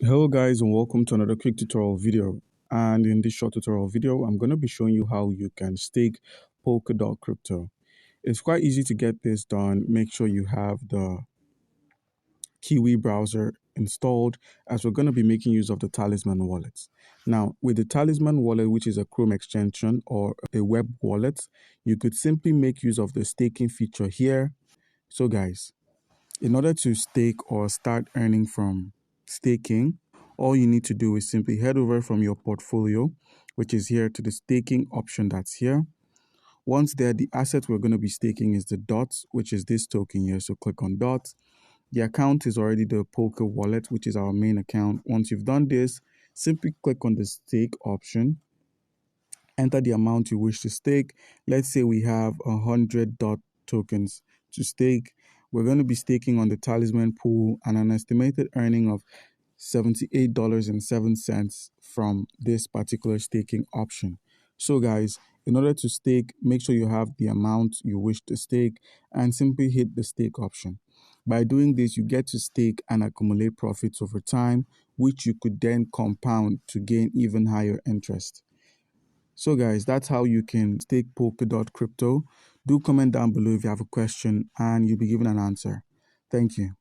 Hello guys, and welcome to another quick tutorial video. And in this short tutorial video, I'm going to be showing you how you can stake Polkadot Crypto. It's quite easy to get this done. Make sure you have the Kiwi browser installed, as we're going to be making use of the Talisman wallet. Now, with the Talisman wallet, which is a Chrome extension or a web wallet, you could simply make use of the staking feature here. So guys, in order to stake or start earning from staking, all you need to do is simply head over from your portfolio, which is here, to the staking option that's here. Once there, the asset we're going to be staking is the DOT, which is this token here. So click on DOT. The account is already the Polka wallet, which is our main account. Once you've done this, simply click on the stake option, enter the amount you wish to stake. Let's say we have 100 DOT tokens to stake. We're going to be staking on the Talisman pool and an estimated earning of $78.07 from this particular staking option. So guys, in order to stake, make sure you have the amount you wish to stake and simply hit the stake option. By doing this, you get to stake and accumulate profits over time, which you could then compound to gain even higher interest. So guys, that's how you can stake Polkadot Crypto. Do comment down below if you have a question and you'll be given an answer. Thank you.